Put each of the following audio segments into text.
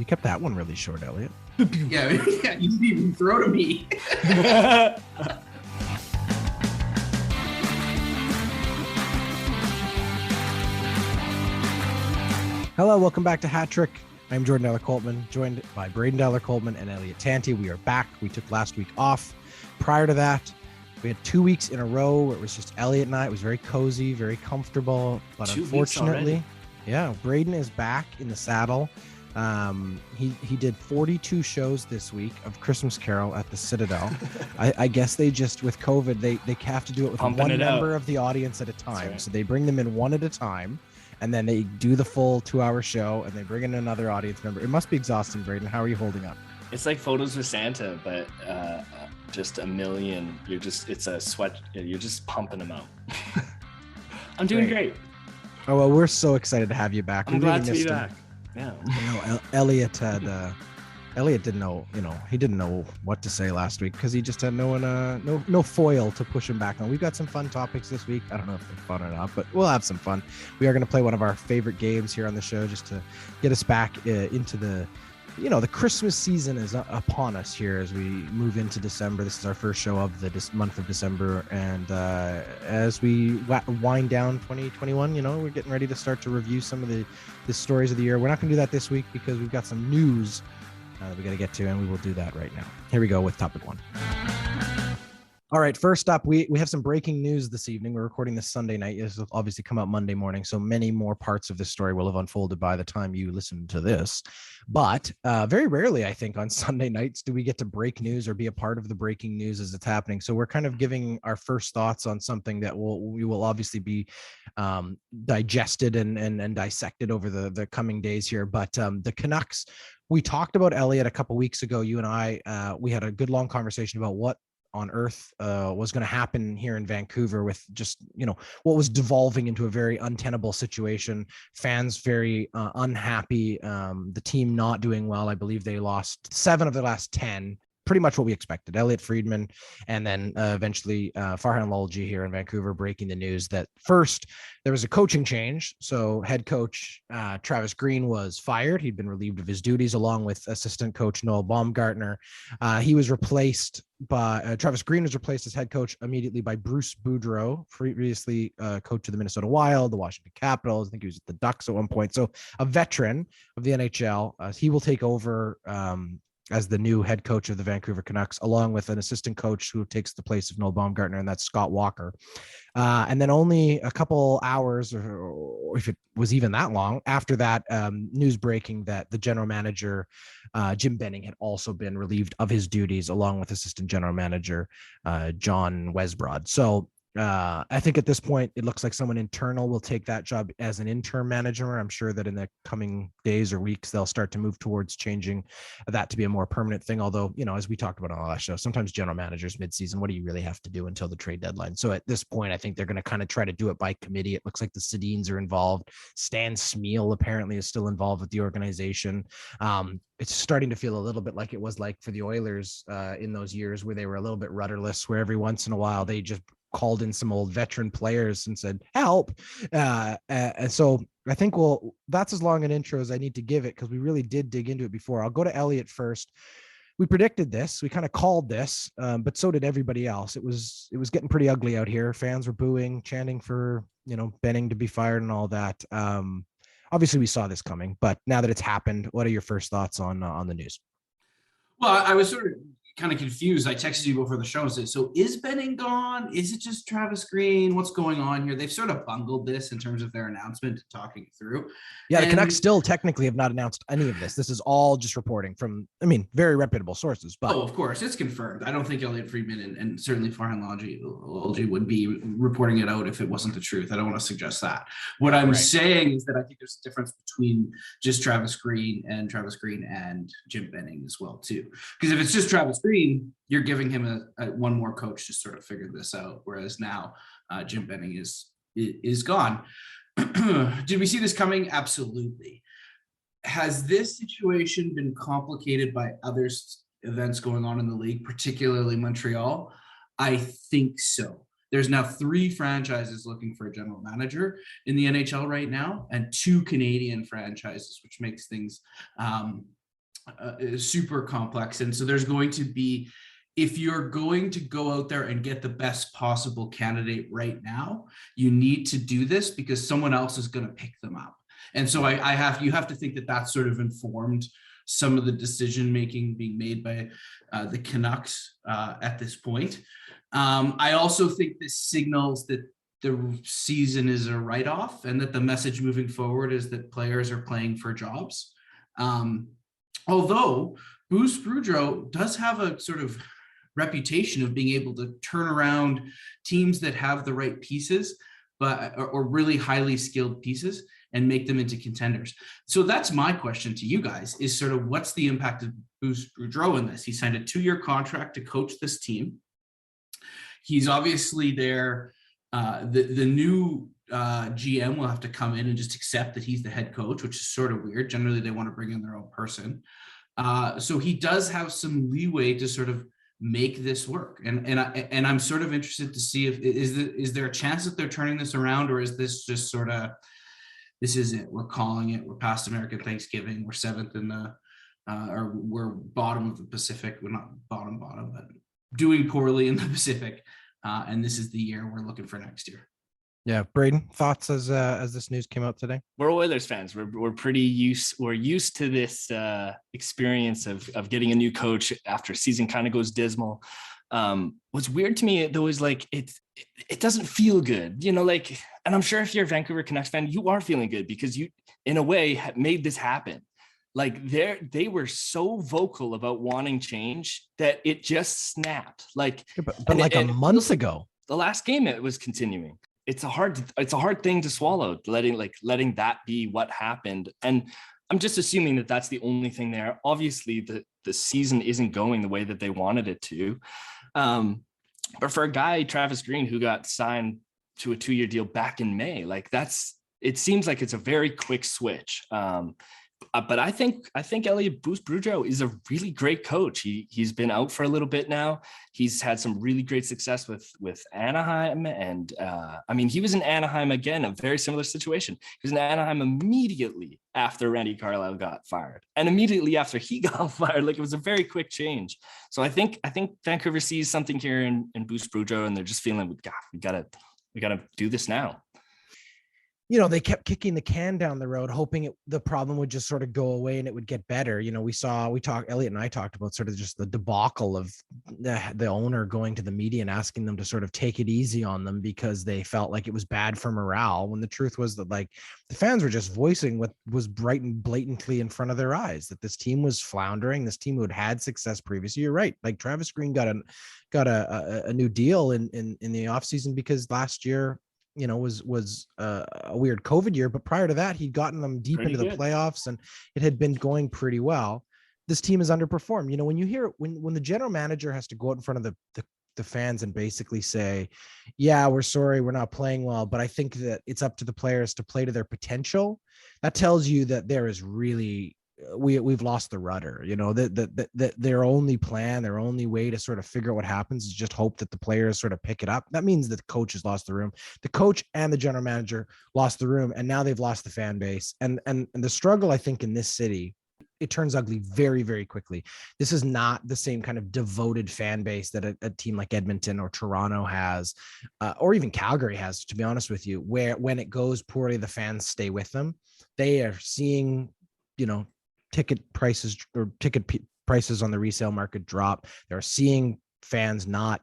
kept that one really short, Elliott. Yeah, you didn't even throw to me. Hello, welcome back to HatTrick. I'm Jordan Eller-Coltman, joined by Braydon Eller-Coltman and Elliott Tanti. We are back. We took last week off. Prior to that, we had 2 weeks in a row where it was just Elliott and I. It was very cozy, very comfortable. But unfortunately, Braydon is back in the saddle. He did 42 shows this week of Christmas Carol at the Citadel. I guess they just, with COVID, they have to do it with one member of the audience at a time. Right. So they bring them in one at a time. And then they do the full 2-hour show and they bring in another audience member. It must be exhausting, Braydon. How are you holding up? It's like Photos with Santa, but just a million. It's a sweat. You're just pumping them out. I'm doing great. Oh, well, we're so excited to have you back. I'm glad to be back. Yeah. Elliott didn't know, he didn't know what to say last week because he just had no foil to push him back on. We've got some fun topics this week. I don't know if they're fun or not, but we'll have some fun. We are going to play one of our favorite games here on the show just to get us back into the Christmas season is upon us here as we move into December. This is our first show of the month of December. And as we wind down 2021, we're getting ready to start to review some of the stories of the year. We're not going to do that this week because we've got some news that we got to get to, and we will do that right now. Here we go with topic one. All right, first up, we have some breaking news this evening. We're recording this Sunday night. This will obviously come out Monday morning, so many more parts of this story will have unfolded by the time you listen to this. But very rarely, I think, on Sunday nights do we get to break news or be a part of the breaking news as it's happening. So we're kind of giving our first thoughts on something that we will obviously be digested and dissected over the coming days here. But the Canucks, we talked about Elliott a couple weeks ago. You and I, we had a good long conversation about what on earth was going to happen here in Vancouver with just, what was devolving into a very untenable situation. Fans very unhappy. The team not doing well. I believe they lost 7 of the last 10. Pretty much what we expected. Elliott Friedman, and then eventually Farhan Lalji here in Vancouver breaking the news that first there was a coaching change. So head coach Travis Green was fired. He'd been relieved of his duties along with assistant coach Noel Baumgartner. He was replaced by Travis Green was replaced as head coach immediately by Bruce Boudreau, previously coach of the Minnesota Wild, the Washington Capitals. I think he was at the Ducks at one point. So a veteran of the NHL. He will take over as the new head coach of the Vancouver Canucks, along with an assistant coach who takes the place of Noel Baumgartner, and that's Scott Walker. And then only a couple hours, or if it was even that long, after that, news breaking that the general manager, Jim Benning, had also been relieved of his duties, along with assistant general manager, John Wesbrod. So I think at this point, it looks like someone internal will take that job as an interim manager. I'm sure that in the coming days or weeks, they'll start to move towards changing that to be a more permanent thing. Although, as we talked about on the last show, sometimes general managers midseason, what do you really have to do until the trade deadline? So at this point, I think they're going to kind of try to do it by committee. It looks like the Sedins are involved. Stan Smeal apparently is still involved with the organization. It's starting to feel a little bit like it was like for the Oilers in those years where they were a little bit rudderless, where every once in a while they just called in some old veteran players and said, help. And so I think, that's as long an intro as I need to give it because we really did dig into it before. I'll go to Elliott first. We predicted this. We kind of called this, but so did everybody else. It was getting pretty ugly out here. Fans were booing, chanting for, Benning to be fired and all that. Obviously we saw this coming, but now that it's happened, what are your first thoughts on the news? Well, I was sort of kind of confused. I texted you before the show and said, so is Benning gone? Is it just Travis Green? What's going on here? They've sort of bungled this in terms of their announcement, talking through. Yeah, the Canucks still technically have not announced any of this. This is all just reporting from, very reputable sources. But of course, it's confirmed. I don't think Elliott Friedman and certainly Farhan Lalji would be reporting it out if it wasn't the truth. I don't want to suggest that. What I'm saying is that I think there's a difference between just Travis Green and Jim Benning as well, too. Because if it's just Travis Green, you're giving him a one more coach to sort of figure this out. Whereas now Jim Benning is gone. Did we see this coming? Absolutely. Has this situation been complicated by other events going on in the league, particularly Montreal? I think so. There's now 3 franchises looking for a general manager in the NHL right now, and 2 Canadian franchises, which makes things super complex. And so there's going to be, if you're going to go out there and get the best possible candidate right now, you need to do this because someone else is going to pick them up. And so you have to think that that's sort of informed some of the decision making being made by the Canucks at this point. I also think this signals that the season is a write-off and that the message moving forward is that players are playing for jobs. Although Bruce Boudreau does have a sort of reputation of being able to turn around teams that have the right pieces, or really highly skilled pieces, and make them into contenders. So that's my question to you guys, is sort of what's the impact of Bruce Boudreau in this? He signed a 2-year contract to coach this team. He's obviously there. The new GM will have to come in and just accept that he's the head coach, which is sort of weird. Generally, they want to bring in their own person. So he does have some leeway to sort of make this work. And I'm sort of interested to see if is there a chance that they're turning this around, or is this just sort of, this is it, we're calling it, we're past American Thanksgiving, we're 7th in the or we're bottom of the Pacific. We're not bottom, but doing poorly in the Pacific. And this is the year we're looking for next year. Yeah, Braydon, thoughts as this news came out today? We're Oilers fans. We're pretty used to this experience of getting a new coach after a season kind of goes dismal. What's weird to me though is like it doesn't feel good, you know, like, and I'm sure if you're a Vancouver Canucks fan, you are feeling good because you, in a way, have made this happen. Like they were so vocal about wanting change that it just snapped. Like, yeah, but like a month ago, the last game it was continuing. It's a hard thing to swallow, letting that be what happened. And I'm just assuming that that's the only thing there. Obviously, the season isn't going the way that they wanted it to. But for a guy, Travis Green, who got signed to a 2-year deal back in May, like it seems like it's a very quick switch. But I think Elliott Boudreau is a really great coach. He's been out for a little bit now. He's had some really great success with Anaheim, and I mean, he was in Anaheim again, a very similar situation. He was in Anaheim immediately after Randy Carlyle got fired, and immediately after he got fired. Like, it was a very quick change. So I think Vancouver sees something here in Bruce Boudreau, and they're just feeling, God, we gotta do this now. You know, they kept kicking the can down the road, hoping the problem would just sort of go away and it would get better. You know, Elliott and I talked about sort of just the debacle of the owner going to the media and asking them to sort of take it easy on them because they felt like it was bad for morale, when the truth was that, like, the fans were just voicing what was bright and blatantly in front of their eyes, that this team was floundering, this team who had success previously. You're right. Like, Travis Green got a new deal in the offseason because last year, you know, was a weird COVID year, but prior to that, he'd gotten them deep into the playoffs and it had been going pretty well. This team has underperformed. You know, when you hear, when the general manager has to go out in front of the fans and basically say, yeah, we're sorry, we're not playing well, but I think that it's up to the players to play to their potential. That tells you that there is really, we've lost the rudder. You know, that their only plan, their only way to sort of figure out what happens is just hope that the players sort of pick it up. That means that the coach has lost the room. The coach and the general manager lost the room, and now they've lost the fan base. And the struggle, I think, in this city, it turns ugly very, very quickly. This is not the same kind of devoted fan base that a team like Edmonton or Toronto has, or even Calgary has, to be honest with you, where when it goes poorly, the fans stay with them. They are seeing, you know, ticket prices on the resale market drop. They're seeing fans not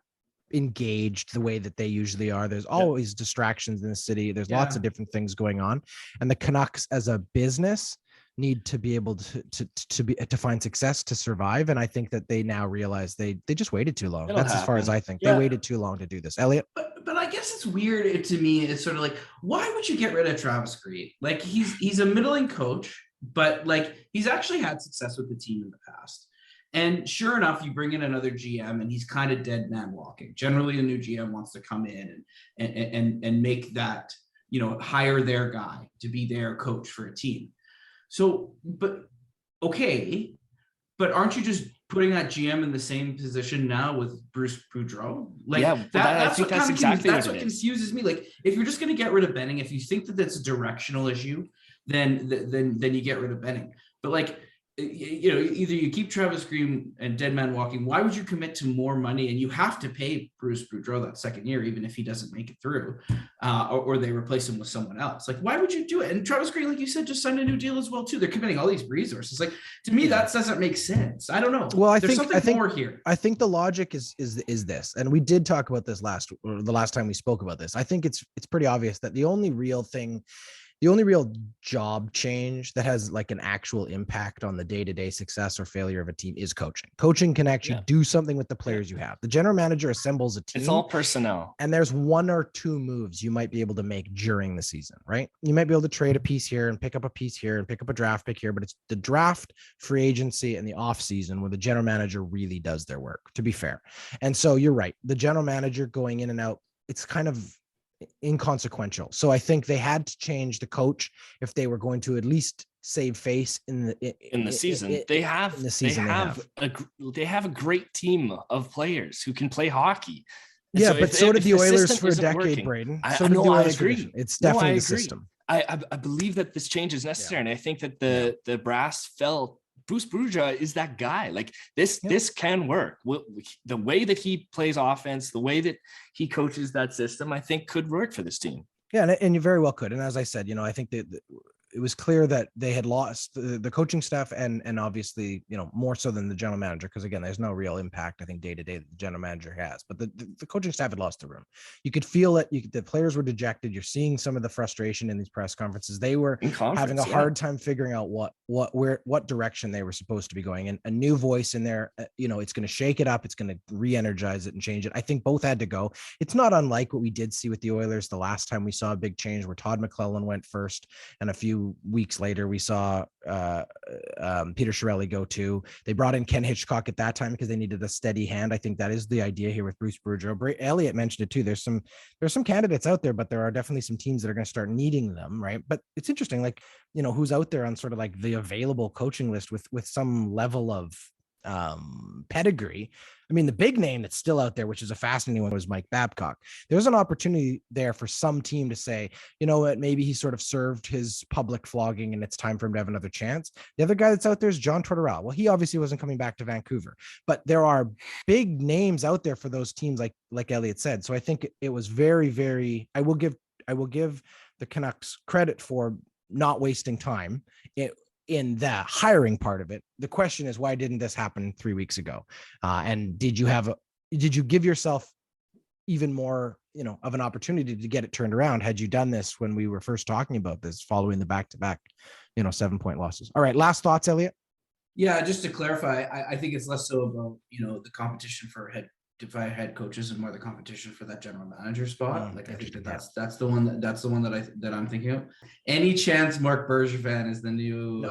engaged the way that they usually are. There's always distractions in the city. There's lots of different things going on, and the Canucks as a business need to be able to find success to survive. And I think that they now realize they just waited too long. That's as far as I think. They waited too long to do this. Elliott? But I guess it's weird to me. It's sort of like, why would you get rid of Travis Green? Like, he's a middling coach, but like, he's actually had success with the team in the past. And sure enough, you bring in another GM and he's kind of dead man walking. Generally, a new GM wants to come in and make that, you know, hire their guy to be their coach for a team. So, but okay, but aren't you just putting that GM in the same position now with Bruce Boudreau? Like, that's what confuses me. Like, if you're just going to get rid of Benning, if you think that that's a directional issue, then you get rid of Benning. But like, either you keep Travis Green and Dead Man Walking. Why would you commit to more money? And you have to pay Bruce Boudreau that second year, even if he doesn't make it through, or they replace him with someone else. Like, why would you do it? And Travis Green, like you said, just signed a new deal as well too. They're committing all these resources. Like, to me, that doesn't make sense. I don't know. Well, I There's think more here. I think the logic is this, and we did talk about this the last time we spoke about this. I think it's pretty obvious that the only real job change that has like an actual impact on the day-to-day success or failure of a team is coaching. Coaching can actually do something with the players you have. The general manager assembles a team. It's all personnel. And there's one or two moves you might be able to make during the season, right? You might be able to trade a piece here and pick up a piece here and pick up a draft pick here, but it's the draft, free agency, and the off season where the general manager really does their work, to be fair. And so you're right. The general manager going in and out, it's kind of inconsequential. So I think they had to change the coach if they were going to at least save face in the season. They have a great team of players who can play hockey. And yeah, but so did the Oilers for a decade, Braydon. I agree. It's definitely the system. I believe that this change is necessary, and I think that the brass felt Bruce Boudreau is that guy. Like this can work. The way that he plays offense, the way that he coaches that system, I think could work for this team. Yeah, and you very well could. And as I said, I think that it was clear that they had lost the coaching staff and obviously, more so than the general manager, because again, there's no real impact, I think, day to day that the general manager has, but the coaching staff had lost the room. You could feel it. The players were dejected. You're seeing some of the frustration in these press conferences. They were having a hard time figuring out what direction they were supposed to be going. And a new voice in there, it's going to shake it up. It's going to re-energize it and change it. I think both had to go. It's not unlike what we did see with the Oilers the last time we saw a big change where Todd McClellan went first, and a few weeks later we saw Peter Chiarelli go too. They brought in Ken Hitchcock at that time because they needed a steady hand. I think that is the idea here with Bruce Boudreau. Elliott mentioned it too. There's some candidates out there, but there are definitely some teams that are going to start needing them, right? But it's interesting, like, who's out there on sort of like the available coaching list with some level of pedigree. I mean, the big name that's still out there, which is a fascinating one, was Mike Babcock. There's an opportunity there for some team to say, you know what, maybe he sort of served his public flogging and it's time for him to have another chance. The other guy that's out there is John Tortorella. Well, he obviously wasn't coming back to Vancouver, but there are big names out there for those teams, like Elliott said. So I think it was very, very, I will give the Canucks credit for not wasting time in the hiring part of it. The question is, why didn't this happen 3 weeks ago? And did you give yourself even more, of an opportunity to get it turned around had you done this when we were first talking about this following the back-to-back, 7-point losses? All right. Last thoughts, Elliott? Yeah. Just to clarify, I think it's less so about, the competition for head coaches and more the competition for that general manager spot. I think that's the one that I'm thinking of. Any chance Mark Bergevin is the new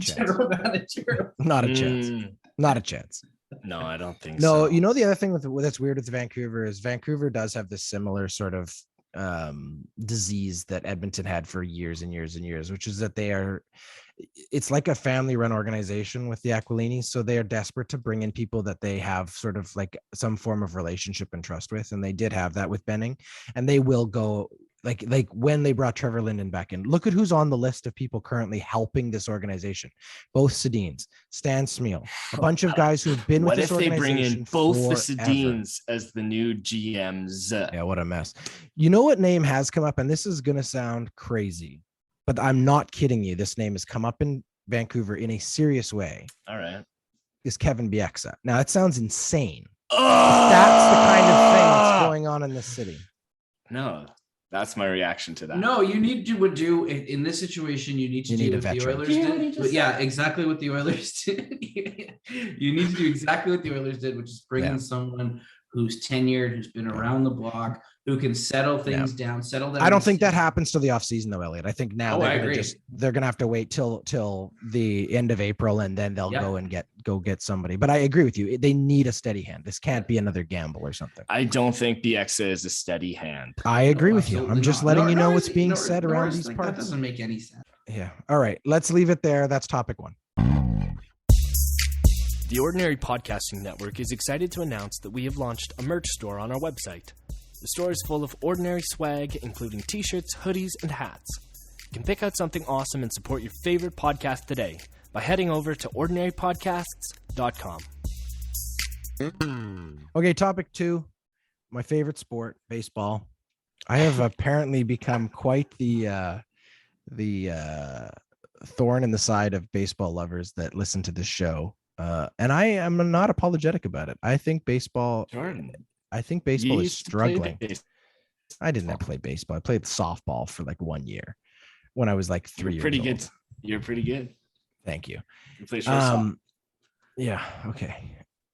general manager? Not a chance. Not a chance. No, I don't think so. No, the other thing that's weird with Vancouver is Vancouver does have this similar sort of disease that Edmonton had for years and years and years, which is that it's like a family run organization with the Aquilinis. So they are desperate to bring in people that they have sort of like some form of relationship and trust with. And they did have that with Benning, and they will go like when they brought Trevor Linden back in. Look at who's on the list of people currently helping this organization. Both Sedins, Stan Smeel, a bunch of guys who've been with this organization. What if they bring in both the Sedins as the new GMs? Yeah, what a mess. You know what name has come up, and this is going to sound crazy, but I'm not kidding you. This name has come up in Vancouver in a serious way. All right. Is Kevin Bieksa. Now, it sounds insane. That's the kind of thing that's going on in this city. No, that's my reaction to that. No, you need to do in this situation. You need to do what the Oilers did. Yeah, exactly what the Oilers did. You need to do exactly what the Oilers did, which is bring in someone who's tenured, who's been around the block, who can settle things down, settle them. I don't think that happens till the offseason though, Elliott. I think now they're gonna have to wait till the end of April, and then they'll go and get somebody. But I agree with you. They need a steady hand. This can't be another gamble or something. I don't think Bieksa is a steady hand. I agree with you. I'm just letting you know what's being said around these parts. That doesn't make any sense. Yeah. All right. Let's leave it there. That's topic one. The Ordinary Podcasting Network is excited to announce that we have launched a merch store on our website. The store is full of ordinary swag, including t-shirts, hoodies, and hats. You can pick out something awesome and support your favorite podcast today by heading over to ordinarypodcasts.com. Okay, topic 2, my favorite sport, baseball. I have apparently become quite the thorn in the side of baseball lovers that listen to this show. And I am not apologetic about it. I think baseball is struggling. I didn't play baseball. I played softball for like 1 year when I was like 3 years old. You're pretty good. Thank you. You play shortstop. Yeah. Okay.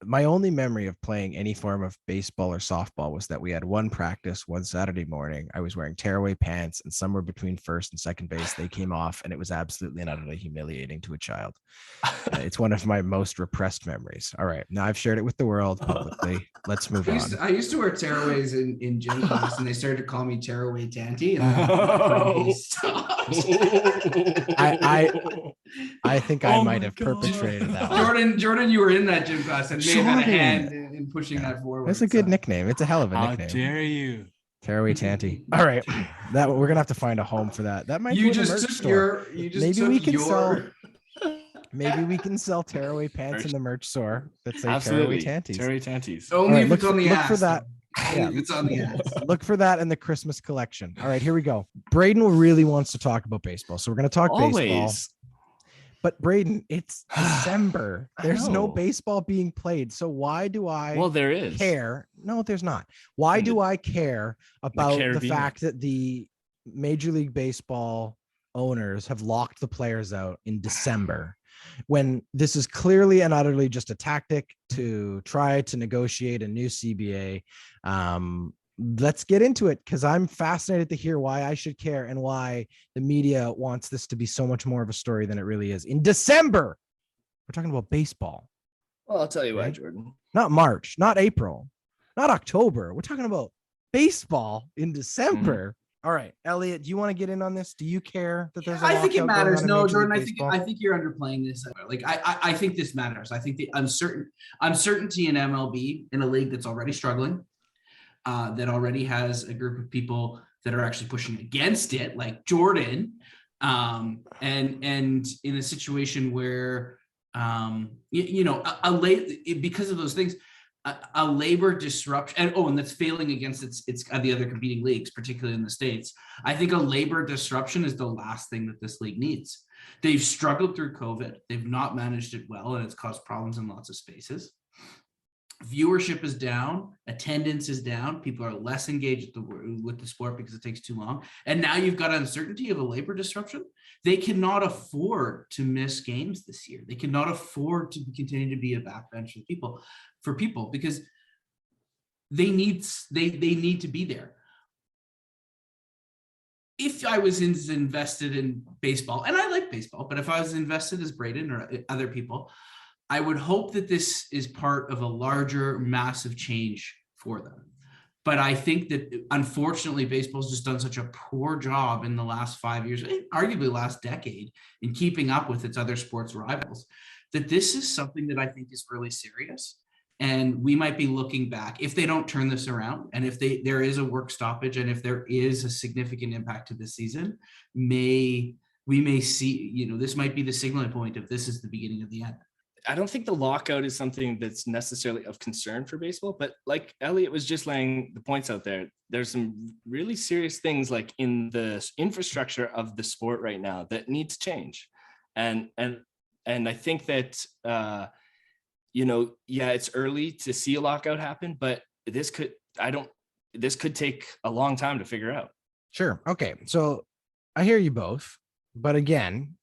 My only memory of playing any form of baseball or softball was that we had one practice one Saturday morning. I was wearing tearaway pants, and somewhere between first and second base, they came off, and it was absolutely and utterly humiliating to a child. It's one of my most repressed memories. All right. Now I've shared it with the world publicly. Let's move on. I used to wear tearaways in gym class, and they started to call me tearaway Tanty. And I think I might have perpetrated that one. Jordan, you were in that gym class and may have had a hand in pushing that forward. That's a good nickname. It's a hell of a nickname. How dare you? Tearaway Tanty. All right. We're gonna have to find a home for that. That might be a merch store. Maybe we can sell tearaway pants in the merch store that say Tearaway Tanties. Tearaway Tanties. Only if it's on the ass. Look for that. Yeah, it's on the ass. Look for that in the Christmas collection. All right, here we go. Braydon really wants to talk about baseball, so we're going to talk baseball. But Braydon, it's December. There's no baseball being played. So why do I there is. care? No, there's not. Why do I care about the fact that the Major League Baseball owners have locked the players out in December, when this is clearly and utterly just a tactic to try to negotiate a new CBA? Let's get into it, because I'm fascinated to hear why I should care and why the media wants this to be so much more of a story than it really is. In December, we're talking about baseball. Well, I'll tell you why, Jordan. Not March, not April, not October. We're talking about baseball in December. All right, Elliot, do you want to get in on this? Do you care that there's? I think it matters. No, Jordan, I think you're underplaying this. Like, I think this matters. I think the uncertainty in MLB, in a league that's already struggling, that already has a group of people that are actually pushing against it, like Jordan, and in a situation where because of those things, a labor disruption, and that's failing against its the other competing leagues, particularly in the States. I think a labor disruption is the last thing that this league needs. They've struggled through COVID. They've not managed it well, and it's caused problems in lots of spaces. Viewership is down, attendance is down, people are less engaged with the sport because it takes too long. And now you've got uncertainty of a labor disruption. They cannot afford to miss games this year. They cannot afford to continue to be a backbench for people because they need to be there. If I was invested in baseball, and I like baseball, but if I was invested as Braydon or other people, I would hope that this is part of a larger, massive change for them. But I think that, unfortunately, baseball's just done such a poor job in the last 5 years, arguably last decade, in keeping up with its other sports rivals, that this is something that I think is really serious. And we might be looking back, if they don't turn this around, and if there is a work stoppage, and if there is a significant impact to this season, we may see, this might be the signaling point of this is the beginning of the end. I don't think the lockout is something that's necessarily of concern for baseball, but like Elliot was just laying the points out there, there's some really serious things like in the infrastructure of the sport right now that need to change. And I think that, it's early to see a lockout happen, but this could take a long time to figure out. Sure. Okay. So I hear you both, but again,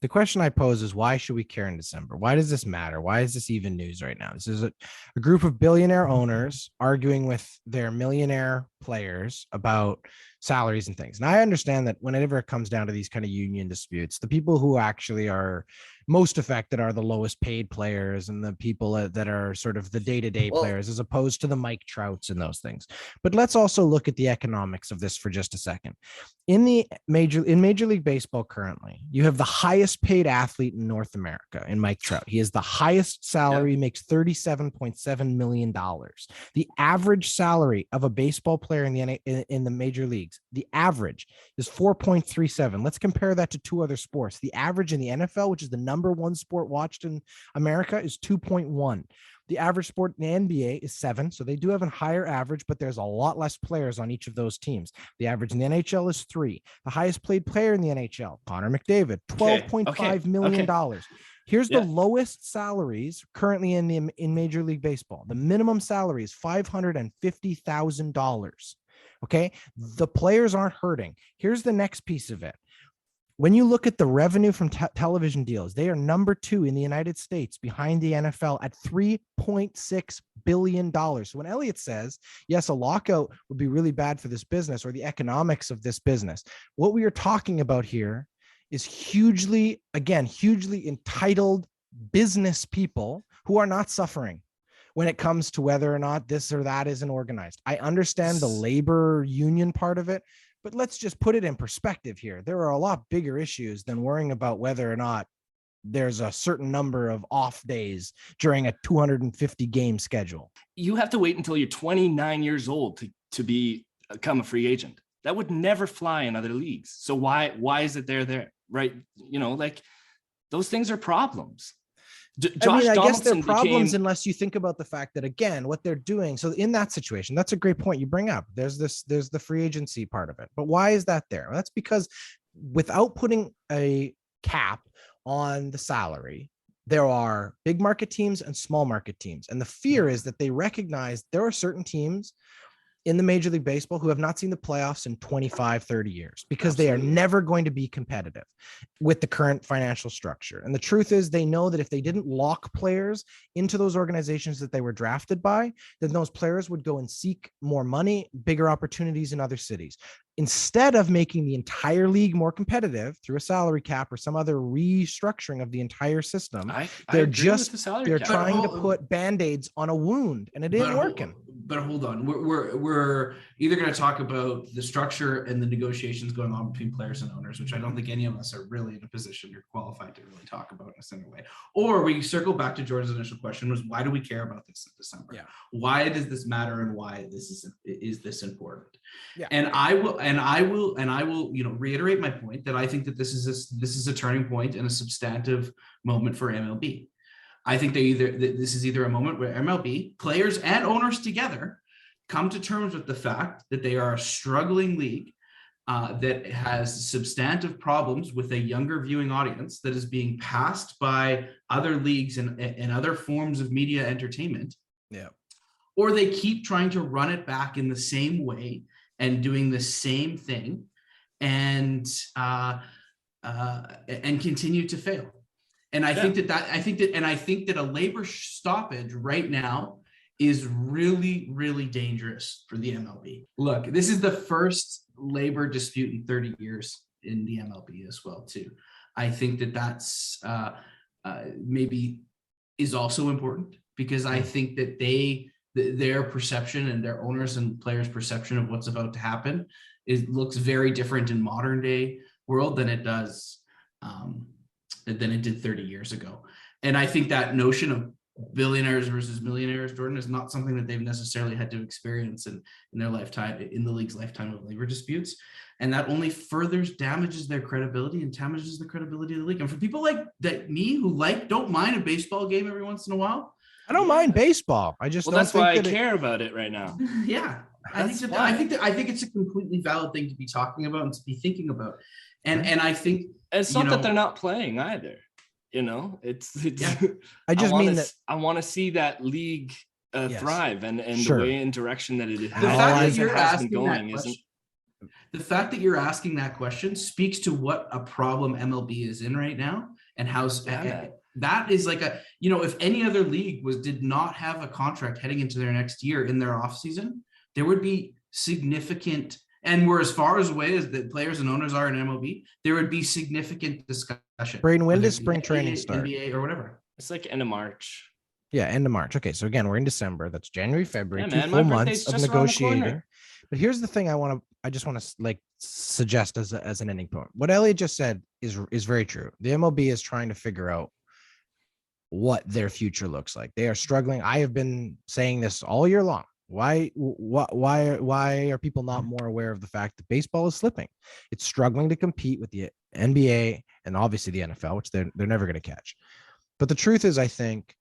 the question I pose is, why should we care in December? Why does this matter? Why is this even news right now? This is a group of billionaire owners arguing with their millionaire players about salaries and things. And I understand that whenever it comes down to these kind of union disputes, the people who actually are most affected are the lowest paid players and the people that are sort of the day-to-day players, as opposed to the Mike Trouts and those things. But let's also look at the economics of this for just a second. In Major League Baseball currently, you have the highest paid athlete in North America in Mike Trout. He has the highest salary, makes $37.7 million. The average salary of a baseball player in the major leagues, the average is 4.37. Let's compare that to two other sports. The average in the NFL, which is the number one sport watched in America, is 2.1. The average sport in the NBA is 7. So they do have a higher average, but there's a lot less players on each of those teams. The average in the NHL is 3. The highest paid player in the NHL, Connor McDavid, $12.5 million. Here's the lowest salaries currently in Major League Baseball. The minimum salary is $550,000. Okay. The players aren't hurting. Here's the next piece of it. When you look at the revenue from television deals, they are number 2 in the United States behind the NFL at $3.6 billion. So when Elliott says, yes, a lockout would be really bad for this business or the economics of this business, what we are talking about here is hugely entitled business people who are not suffering when it comes to whether or not this or that isn't organized. I understand the labor union part of it, but let's just put it in perspective here. There are a lot bigger issues than worrying about whether or not there's a certain number of off days during a 250 game schedule. You have to wait until you're 29 years old to become a free agent. That would never fly in other leagues. So why is it there? Right. Those things are problems. I guess they're problems unless you think about the fact that, again, what they're doing. So in that situation, that's a great point you bring up. There's the free agency part of it. But why is that there? Well, that's because without putting a cap on the salary, there are big market teams and small market teams. And the fear is that they recognize there are certain teams in the Major League Baseball who have not seen the playoffs in 25, 30 years because they are never going to be competitive with the current financial structure. And the truth is they know that if they didn't lock players into those organizations that they were drafted by, then those players would go and seek more money, bigger opportunities in other cities. Instead of making the entire league more competitive through a salary cap or some other restructuring of the entire system, they're trying to put Band-Aids on a wound, and it ain't working. But hold on, we're either going to talk about the structure and the negotiations going on between players and owners, which I don't think any of us are really in a position or qualified to really talk about in a similar way, or we circle back to Jordan's initial question: was why do we care about this in December? Yeah. Why does this matter, and why is this important? Yeah. And I will reiterate my point that I think that this is a turning point and a substantive moment for MLB. I think this is either a moment where MLB players and owners together come to terms with the fact that they are a struggling league that has substantive problems with a younger viewing audience that is being passed by other leagues and other forms of media entertainment. Yeah. Or they keep trying to run it back in the same way and doing the same thing and continue to fail. And I think that a labor stoppage right now is really, really dangerous for the MLB. Look, this is the first labor dispute in 30 years in the MLB as well, too. I think that that's maybe is also important because I think that their perception and their owners and players' perception of what's about to happen looks very different in modern day world than it does than it did 30 years ago. And I think that notion of billionaires versus millionaires, Jordan, is not something that they've necessarily had to experience in their lifetime, in the league's lifetime of labor disputes. And that only further damages their credibility and damages the credibility of the league. And for people like me who don't mind a baseball game every once in a while, I don't mind baseball. I just that's why I care about it right now. Yeah, I think it's a completely valid thing to be talking about and to be thinking about. And I think it's not that they're not playing either. It's yeah. I want to see that league thrive and sure. The way in direction that it has, been going isn't. The fact that you're asking that question speaks to what a problem MLB is in right now and how that is like if any other league did not have a contract heading into their next year in their off season, there would be significant and we're as far as away as the players and owners are in MLB, there would be significant discussion. Braydon, when does spring training start? NBA or whatever. It's like end of March. Yeah, end of March. Okay, so again, we're in December. That's January, February, Yeah, 2 man, full my months birthday's of just around the negotiating. corner. But here's the thing I just want to like suggest as an ending point. What Elliot just said is very true. The MLB is trying to figure out what their future looks like. They are struggling. I have been saying this all year long. Why are people not more aware of the fact that baseball is slipping? It's struggling to compete with the NBA and obviously the NFL, which they're never going to catch. But the truth is, I think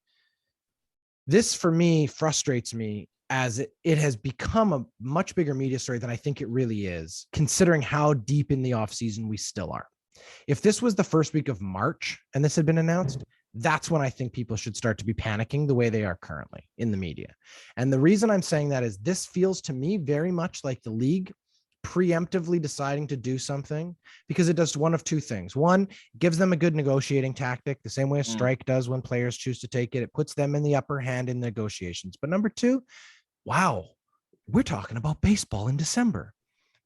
this for me frustrates me as it has become a much bigger media story than I think it really is, considering how deep in the offseason we still are. If this was the first week of March and this had been announced, that's when I think people should start to be panicking the way they are currently in the media. And the reason I'm saying that is this feels to me very much like the league preemptively deciding to do something because it does one of two things. One, gives them a good negotiating tactic, the same way a strike does when players choose to take it. It puts them in the upper hand in negotiations. But number two, wow, we're talking about baseball in December.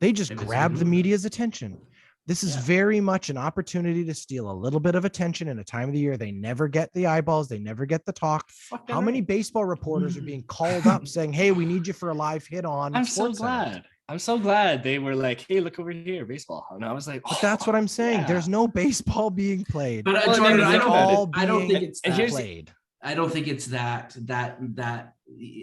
They just grab the media's attention. This is very much an opportunity to steal a little bit of attention in a time of the year. They never get the eyeballs. They never get the talk. How many baseball reporters are being called up saying, hey, we need you for a live hit on I'm so glad. I'm so glad they were like, hey, look over here, baseball. And I was like, but that's what I'm saying. Yeah. There's no baseball being played. But Jordan, I don't think it's played. I don't think it's that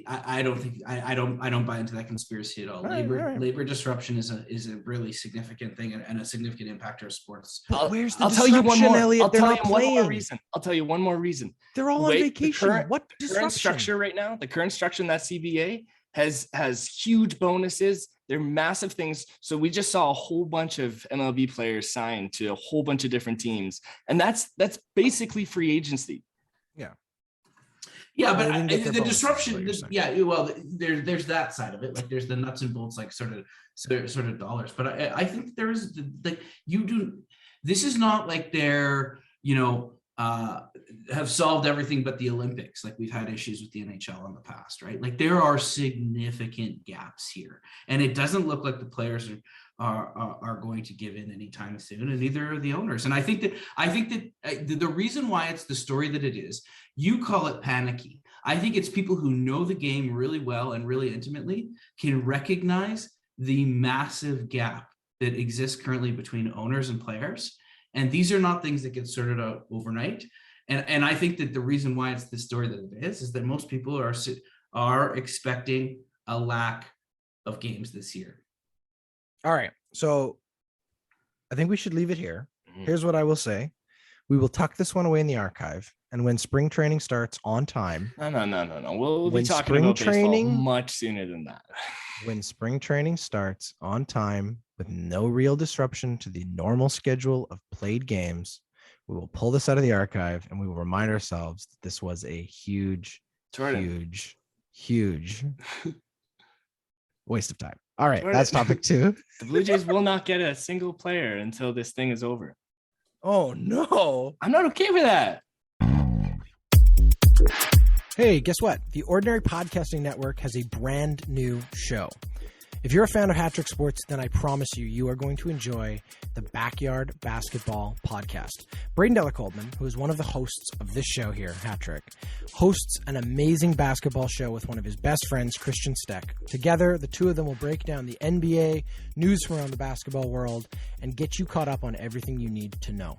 I don't buy into that conspiracy at all. Labor disruption is a really significant thing and a significant impactor of sports. But where's the I'll tell you one more. Elliot? I'll tell you one more reason. I'll tell you one more reason. They're all on vacation. The current structure right now, the current structure in that CBA has huge bonuses. They're massive things. So we just saw a whole bunch of MLB players sign to a whole bunch of different teams, and that's basically free agency. Yeah. Yeah, but the disruption, there's that side of it. Like there's the nuts and bolts, like sort of dollars. But I think there is this is not like they're, have solved everything but the Olympics. Like we've had issues with the NHL in the past, right? Like there are significant gaps here, and it doesn't look like the players are going to give in anytime soon, and neither are the owners. And I think that the reason why it's the story that it is, you call it panicky. I think it's people who know the game really well and really intimately can recognize the massive gap that exists currently between owners and players. And these are not things that get sorted out overnight. And I think that the reason why it's the story that it is that most people are expecting a lack of games this year. All right. So I think we should leave it here. Here's what I will say. We will tuck this one away in the archive. And when spring training starts on time. No. We'll be talking about baseball much sooner than that. When spring training starts on time with no real disruption to the normal schedule of played games, we will pull this out of the archive and we will remind ourselves that this was a huge waste of time. All right, that's topic 2. The Blue Jays will not get a single player until this thing is over. Oh, no. I'm not okay with that. Hey, guess what? The Ordinary Podcasting Network has a brand new show. If you're a fan of HatTrick Sports, then I promise you are going to enjoy the Backyard Basketball Podcast. Braydon and Elliott, who is one of the hosts of this show here, HatTrick, hosts an amazing basketball show with one of his best friends, Christian Steck. Together, the two of them will break down the NBA, news from around the basketball world, and get you caught up on everything you need to know.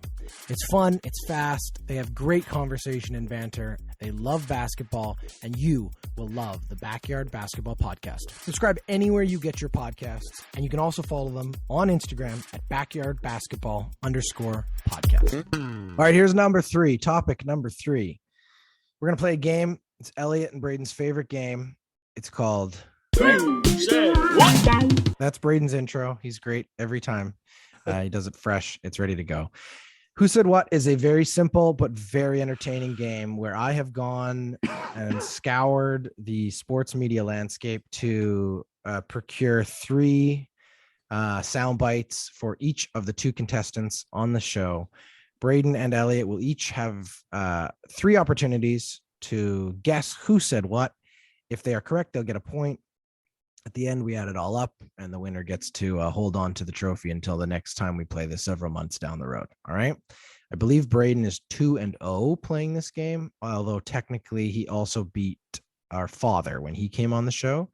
It's fun, it's fast, they have great conversation and banter, they love basketball, and you will love the Backyard Basketball Podcast. Subscribe anywhere you get your podcasts, and you can also follow them on Instagram at backyardbasketball_podcast. All right, here's topic number 3. We're going to play a game. It's Elliot and Braydon's favorite game. It's called Who Said What? That's Braydon's intro. He's great every time. He does it fresh. It's ready to go. Who Said What is a very simple but very entertaining game where I have gone and scoured the sports media landscape to procure 3 sound bites for each of the 2 contestants on the show. Braydon and Elliot will each have 3 opportunities to guess who said what. If they are correct, they'll get a point. At the end, we add it all up, and the winner gets to hold on to the trophy until the next time we play this several months down the road. All right. I believe Braydon is 2-0 playing this game, although technically he also beat our father when he came on the show.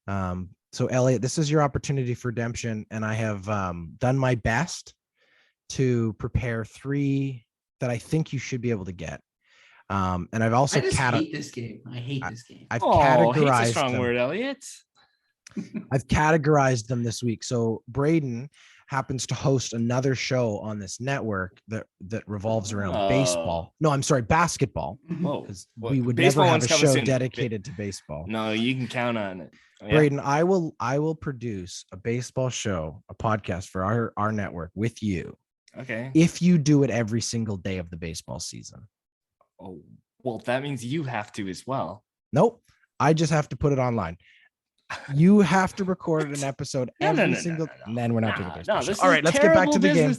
So Elliot, this is your opportunity for redemption, and I have done my best to prepare 3 that I think you should be able to get. And I've also hate this game. I hate this game. I've categorized hate's a strong them. word, Elliot. I've categorized them this week. So Braydon happens to host another show on this network that revolves around baseball. No, I'm sorry, basketball. Whoa. Because we would never have a show soon. dedicated to baseball. No, you can count on it. Yeah. Braydon, I will produce a baseball show, a podcast for our network with you. Okay. If you do it every single day of the baseball season. Oh, well, that means you have to as well. Nope. I just have to put it online. You have to record an episode every single. And then we're not doing this. All right, let's get back to the game.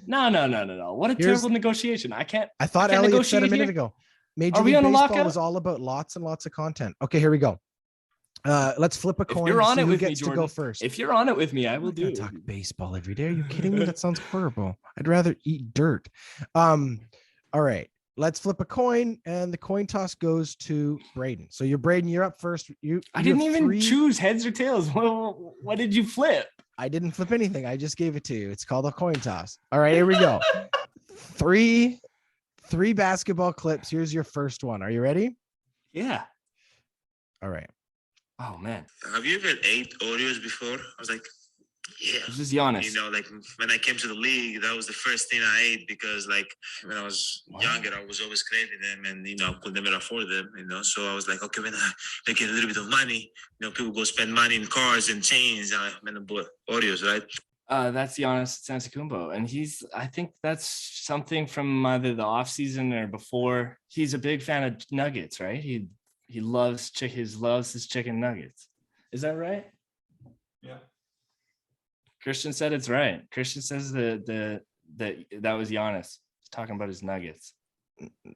No. What a terrible negotiation. I thought Elliot said a minute ago. Major League Baseball is all about lots and lots of content. Okay, here we go. Let's flip a coin. If you're on it with me, Jordan, to go first. If you're on it with me, I will do. Talk baseball every day. Are you kidding me? That sounds horrible. I'd rather eat dirt. All right. Let's flip a coin, and the coin toss goes to Braydon. So Braydon, you're up first. I didn't even choose heads or tails. What did you flip? I didn't flip anything. I just gave it to you. It's called a coin toss. All right, here we go. Three basketball clips. Here's your first one. Are you ready? Yeah. All right. Oh man. Have you ever ate Oreos before? I was like, yeah. This is Giannis. You know, like when I came to the league, that was the first thing I ate because, like, when I was younger, I was always craving them, and I could never afford them. So I was like, okay, when I get a little bit of money, people go spend money in cars and chains. I'm gonna buy Oreos, right? That's Giannis Antetokounmpo, and I think that's something from either the off season or before. He's a big fan of nuggets, right? He loves his chicken nuggets. Is that right? Yeah. Christian said it's right. Christian says that was Giannis talking about his nuggets.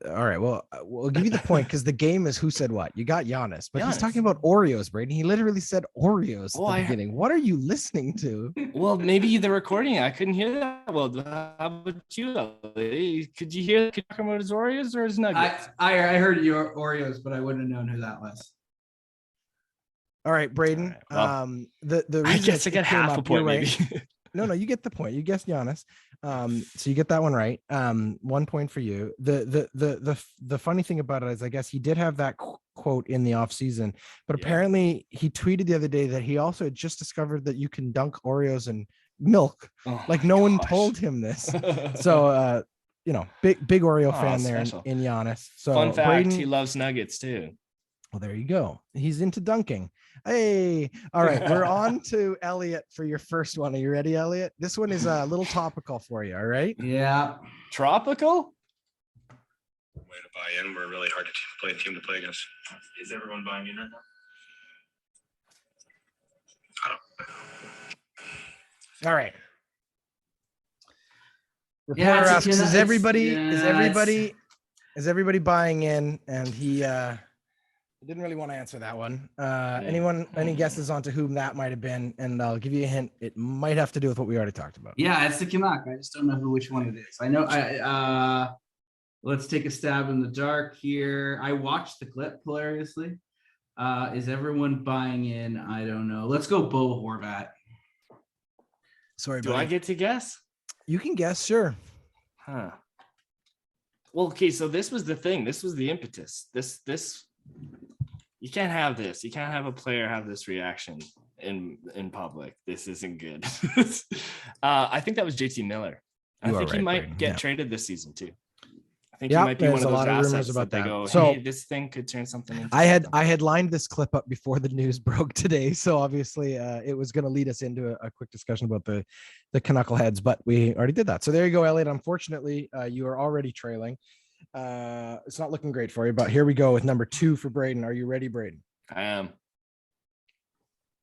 All right. Well, we'll give you the point because the game is who said what. You got Giannis, but he's Giannis. talking about Oreos, Braydon. He literally said Oreos at the beginning. What are you listening to? Well, maybe the recording. I couldn't hear that. Well, how about you? Could you hear talking about his Oreos or his nuggets? I heard your Oreos, but I wouldn't have known who that was. All right, Braydon. Well, The reason I guess I get half a point, maybe. Right. No, you get the point. You guessed Giannis. So you get that one right. 1 point for you. The funny thing about it is, I guess he did have that quote in the off season, but apparently he tweeted the other day that he also had just discovered that you can dunk Oreos in milk. Oh like no one told him this. So big Oreo fan there in Giannis. So fun fact, Braydon, he loves nuggets too. well, there you go. He's into dunking. Hey, all right. We're on to Elliot for your first one. Are you ready, Elliot? This one is a little topical for you. All right. Yeah. Tropical? Way to buy in. We're really hard to play a team to play against. Is everyone buying in right now? All right. Reporter asks, is everybody buying in? And he didn't really want to answer that one. Any guesses onto whom that might have been? And I'll give you a hint. It might have to do with what we already talked about. Yeah, it's the Canuck. I just don't know which one it is. I know. Let's take a stab in the dark here. I watched the clip hilariously. Is everyone buying in? I don't know. Let's go Bo Horvat. Sorry, Do I get to guess? You can guess, sure. Huh. Well, okay, so this was the thing. This was the impetus. This you can't have this. You can't have a player have this reaction in public. This isn't good. I think that was JT Miller. I think he might get traded this season too. I think he might be one of those assets about that. They go, hey, this thing could turn something into I had lined this clip up before the news broke today, so obviously it was going to lead us into a quick discussion about the Knuckleheads, but we already did that. So there you go, Elliot. Unfortunately, you are already trailing. It's not looking great for you, but here we go with number 2 for Braydon. Are you ready, Braydon? I am.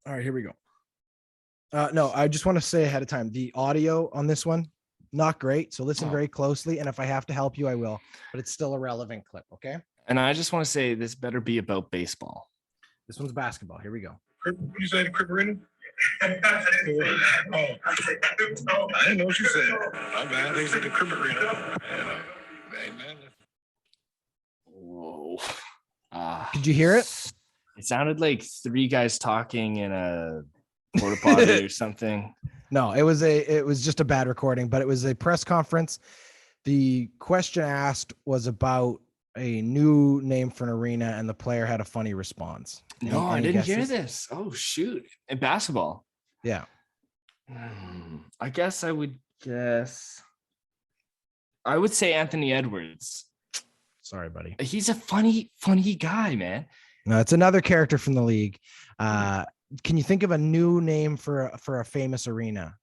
All right, here we go. No, I just want to say ahead of time, the audio on this one, not great. So listen very closely. And if I have to help you, I will, but it's still a relevant clip. Okay. And I just want to say this better be about baseball. This one's basketball. Here we go. What you say, the Crip Arena? Oh, I didn't know what you said. My bad. They said the Crip Arena. Hey, man. Whoa. Could you hear it? It sounded like three guys talking in a porta potty or something. No, it was just a bad recording, but it was a press conference. The question asked was about a new name for an arena, and the player had a funny response. No, I didn't hear this. Oh, shoot. In basketball. Yeah. I guess I would say Anthony Edwards. Sorry, buddy. He's a funny guy, man. No, it's another character from the league. Can you think of a new name for a famous arena?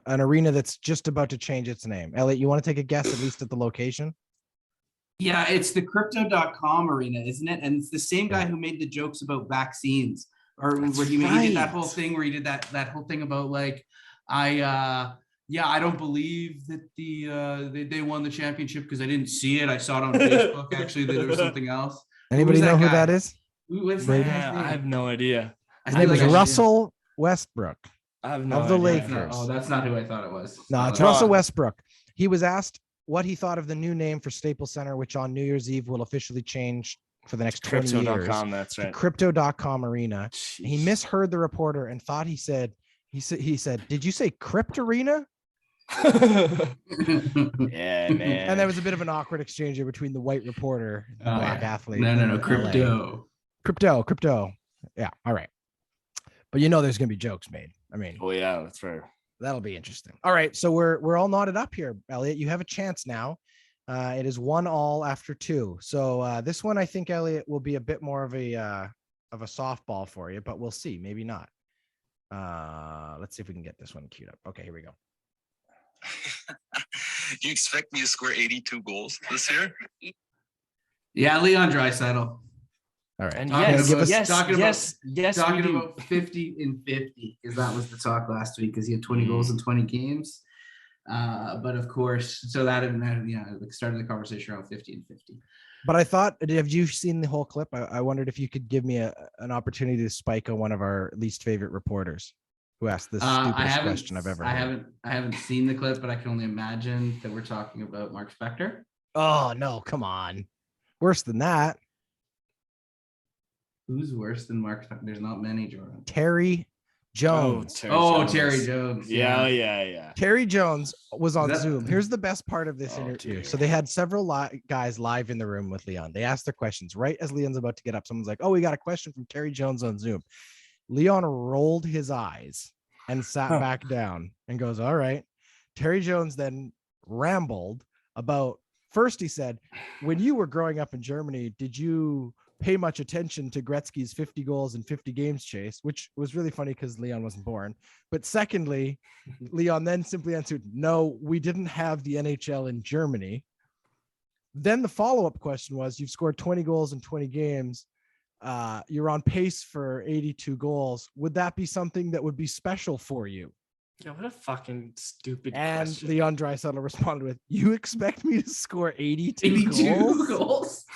An arena that's just about to change its name. Elliot, you want to take a guess at least at the location? Yeah, it's the crypto.com arena, isn't it? And it's the same guy who made the jokes about vaccines, or where he did that whole thing where he did that whole thing about like, I don't believe that they won the championship because I didn't see it. I saw it on Facebook actually that there was something else. Anybody know who that is? I have no idea. His name is Russell Westbrook. I have no of the idea. Lakers. That's not who I thought it was. No, it's Russell Westbrook. He was asked what he thought of the new name for Staples Center, which on New Year's Eve will officially change for the next 20 years. Crypto.com, that's right. Crypto.com arena. Jeez. He misheard the reporter and thought he said, did you say Crypt Arena? Yeah, man. And there was a bit of an awkward exchange here between the white reporter and the black athlete. No, crypto. Crypto. Yeah, all right. But there's going to be jokes made. I mean, oh yeah, that's fair. That'll be interesting. All right, so we're all knotted up here, Elliot. You have a chance now. It is 1-1 after 2. So this one, I think, Elliot, will be a bit more of a softball for you, but we'll see. Maybe not. Let's see if we can get this one queued up. Okay, here we go. You expect me to score 82 goals this year? Yeah, Leon Draisaitl. All right. And Talking yes, about 50 and 50, because that was the talk last week, because he had 20 goals in 20 games. But of course, so that started the conversation around 50 and 50. But I thought, have you seen the whole clip? I wondered if you could give me an opportunity to spike on one of our least favorite reporters who asked the stupidest question I've ever heard. I haven't seen the clip, but I can only imagine that we're talking about Mark Spector. Oh no, come on. Worse than that. Who's worse than Mark Spector? There's not many, Jordan. Terry Jones. Terry Jones. Yeah. Terry Jones was on Zoom. Here's the best part of this interview. Dear. So they had several guys live in the room with Leon. They asked their questions right as Leon's about to get up. Someone's like, "Oh, we got a question from Terry Jones on Zoom." Leon rolled his eyes and sat back down and goes, "All right." Terry Jones then rambled about, first he said, "When you were growing up in Germany, did you pay much attention to Gretzky's 50 goals and 50 games chase?" Which was really funny because Leon wasn't born. But secondly, Leon then simply answered, "No, we didn't have the NHL in Germany." Then the follow-up question was, "You've scored 20 goals in 20 games. You're on pace for 82 goals. Would that be something that would be special for you?" Yeah, what a fucking stupid And question. Leon Draisaitl responded with, "You expect me to score 82 goals?"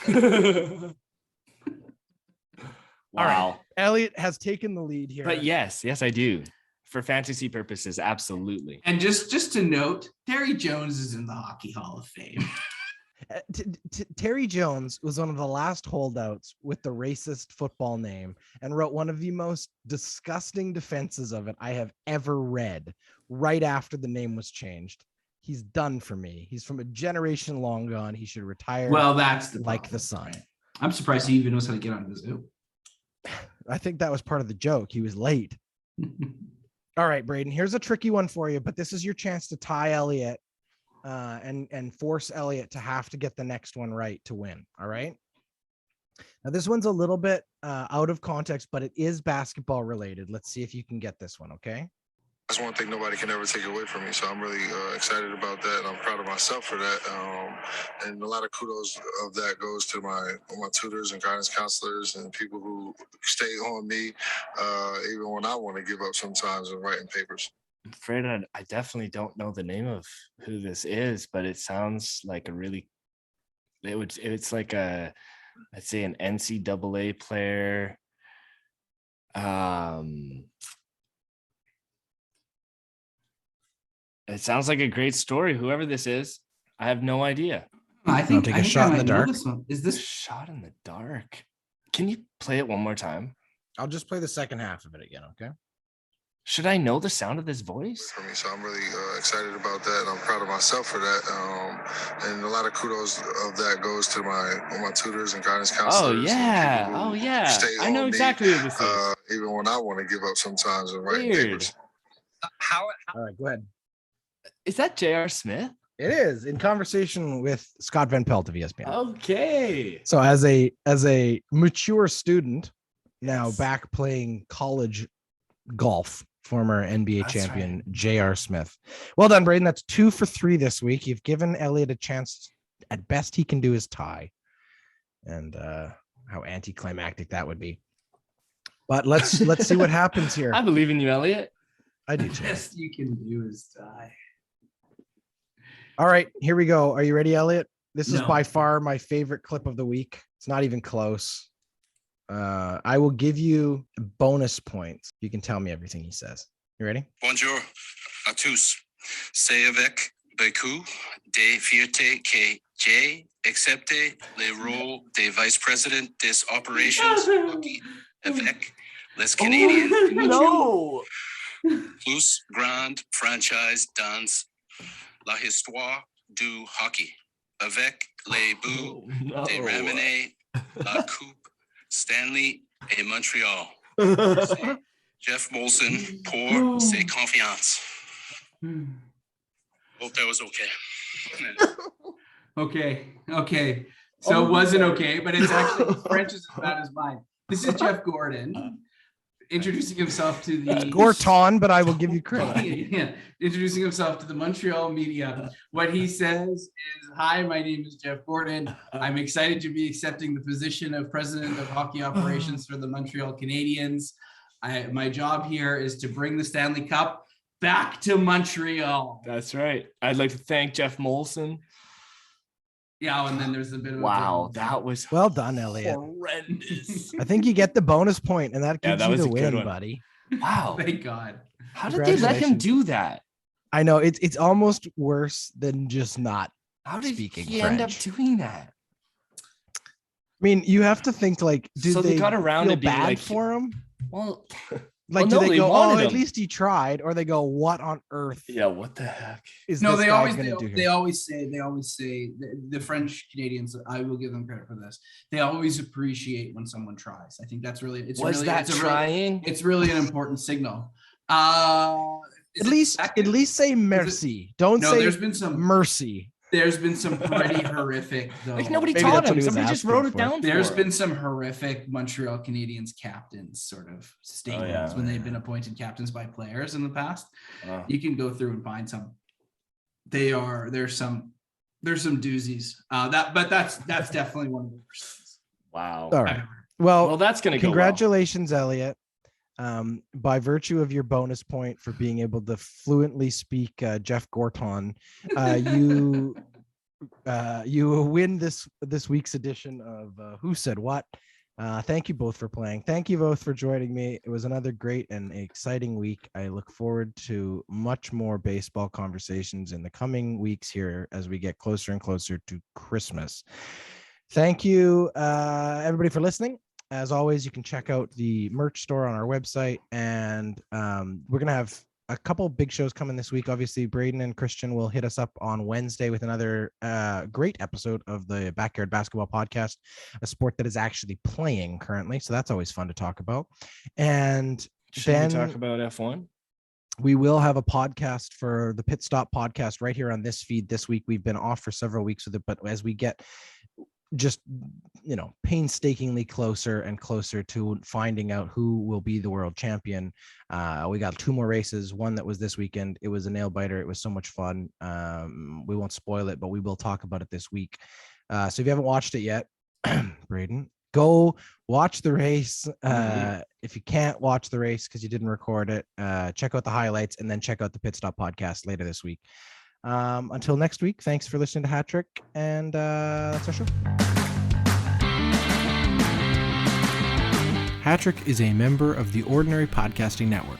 Wow. All right. Elliot has taken the lead here. But yes, I do. For fantasy purposes, absolutely. And just to note, Terry Jones is in the Hockey Hall of Fame. Terry Jones was one of the last holdouts with the racist football name and wrote one of the most disgusting defenses of it I have ever read right after the name was changed. He's done for me. He's from a generation long gone. He should retire. Well, that's the sun. I'm surprised he even knows how to get onto the Zoom. I think that was part of the joke. He was late. All right, Braydon, here's a tricky one for you, but this is your chance to tie Elliot and force Elliot to have to get the next one right to win. All right. Now, this one's a little bit out of context, but it is basketball related. Let's see if you can get this one. Okay. That's one thing nobody can ever take away from me. So I'm really excited about that. And I'm proud of myself for that. And a lot of kudos of that goes to my tutors and guidance counselors and people who stay on me, even when I want to give up sometimes in writing papers. I'm afraid I definitely don't know the name of who this is, but it sounds like it's like let's say an NCAA player. It sounds like a great story. Whoever this is, I have no idea. I think take a shot in the dark. This one. Is this Shot in the dark? Can you play it one more time? I'll just play the second half of it again, okay? Should I know the sound of this voice? For me, so I'm really excited about that. I'm proud of myself for that. And a lot of kudos of that goes to my tutors and guidance counselors. Oh yeah. I know exactly what this is. Even when I want to give up sometimes and write Weird. papers. All right, go ahead. Is that J.R. Smith? It is in conversation with Scott Van Pelt of ESPN. Okay. So as a mature student, now back playing college golf, former NBA champion J.R. Smith. Well done, Braydon. That's 2 for 3 this week. You've given Elliott a chance. At best, he can do his tie. And how anticlimactic that would be. But let's see what happens here. I believe in you, Elliott. I do too. best you can do is die? All right, here we go. Are you ready, Elliott? This is No. by far my favorite clip of the week. It's not even close. I will give you bonus points. You can tell me everything he says. You ready? Bonjour à tous. C'est avec beaucoup de fierté que j'ai accepté le rôle de vice-président des operations hockey avec les Canadiens. No. Plus grande franchise dans la histoire du hockey. Avec les buts de ramener la coupe Stanley et Montreal. C'est Jeff Molson pour ses confiances. Hope that was okay. Okay. So it wasn't okay, but it's actually French is as bad as mine. This is Jeff Gordon introducing himself to the Gorton, but I will give you credit. yeah, introducing himself to the Montreal media. What he says is, "Hi, my name is Jeff Gordon. I'm excited to be accepting the position of president of hockey operations for the Montreal Canadiens. My job here is to bring the Stanley Cup back to Montreal." That's right. I'd like to thank Jeff Molson. Yeah, and then there's a bit of Wow, that was Well done, Elliott. horrendous. I think you get the bonus point, and that Yeah, gives that you was the a good win, one. buddy. Wow. Thank God. How did they let him Congratulations. do that? I know it's almost worse than just not. How did Speaking he end up French. doing that? I mean, you have to think like, do So they got around feel it being bad like- for him? Well, Like, no, do they they go, "Oh, wanted at him." least he tried," or they go, "What on earth yeah, what the heck? is No, this they guy always going to do they here?" always say the French Canadians. I will give them credit for this. They always appreciate when someone tries. I think that's really it's Was really that it's a really, trying? it's really an important signal. At least say merci. Don't No, say there's been some mercy. There's been some pretty horrific though. Like nobody Maybe taught that's what him. he was Somebody just asking wrote it for. down. There's for been him. some horrific Montreal Canadiens captains sort of statements when they've been appointed captains by players in the past. Oh. You can go through and find some. There's some doozies. But that's definitely one of the worst things. Wow. All right. Well, Well, that's gonna go well. congratulations, Elliott. By virtue of your bonus point for being able to fluently speak Jeff Gorton, you will win this week's edition of Who Said What. Thank you both for playing. Thank you both for joining me. It was another great and exciting week. I look forward to much more baseball conversations in the coming weeks here as we get closer and closer to Christmas. Thank you, everybody, for listening. As always, you can check out the merch store on our website, and we're going to have a couple big shows coming this week. Obviously, Braydon and Christian will hit us up on Wednesday with another great episode of the Backyard Basketball Podcast, a sport that is actually playing currently. So that's always fun to talk about. And Should then we talk about F1? we will have a podcast for the Pit Stop Podcast right here on this feed this week. We've been off for several weeks with it, but as we get just painstakingly closer and closer to finding out who will be the world champion, we got 2 more races. One that was this weekend. It was a nail biter. It was so much fun. We won't spoil it, but we will talk about it this week. So if you haven't watched it yet, Braydon, go watch the race. If you can't watch the race because you didn't record it, check out the highlights and then check out the Pit Stop Podcast later this week. Until next week, thanks for listening to HatTrick, and that's our show. HatTrick is a member of the Ordinary Podcasting Network.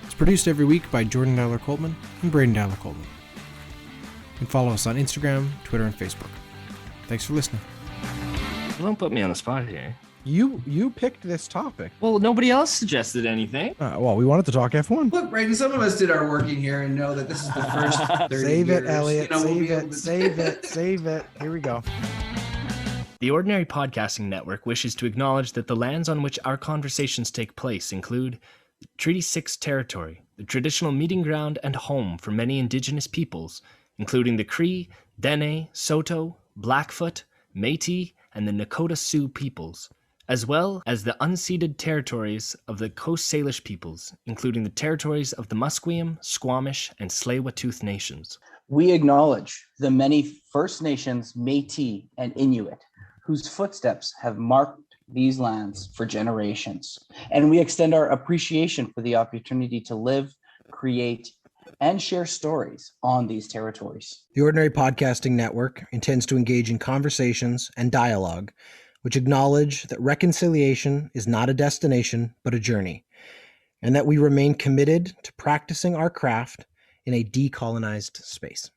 It's produced every week by Jordan Dowler Coltman and Braydon Dowler Coltman. You can follow us on Instagram, Twitter, and Facebook. Thanks for listening. Don't put me on the spot here. You picked this topic. Well, nobody else suggested anything. Well, we wanted to talk F1. Look, Braydon, some of us did our work in here and know that this is the first 30 Save years. it, Elliot. We'll Save be able it. to- Save it. Save it. Here we go. The Ordinary Podcasting Network wishes to acknowledge that the lands on which our conversations take place include Treaty 6 territory, the traditional meeting ground and home for many Indigenous peoples, including the Cree, Dene, Saulteaux, Blackfoot, Métis, and the Nakota Sioux peoples, as well as the unceded territories of the Coast Salish peoples, including the territories of the Musqueam, Squamish, and Tsleil-Waututh nations. We acknowledge the many First Nations, Métis, and Inuit whose footsteps have marked these lands for generations. And we extend our appreciation for the opportunity to live, create, and share stories on these territories. The Ordinary Podcasting Network intends to engage in conversations and dialogue which acknowledge that reconciliation is not a destination, but a journey, and that we remain committed to practicing our craft in a decolonized space.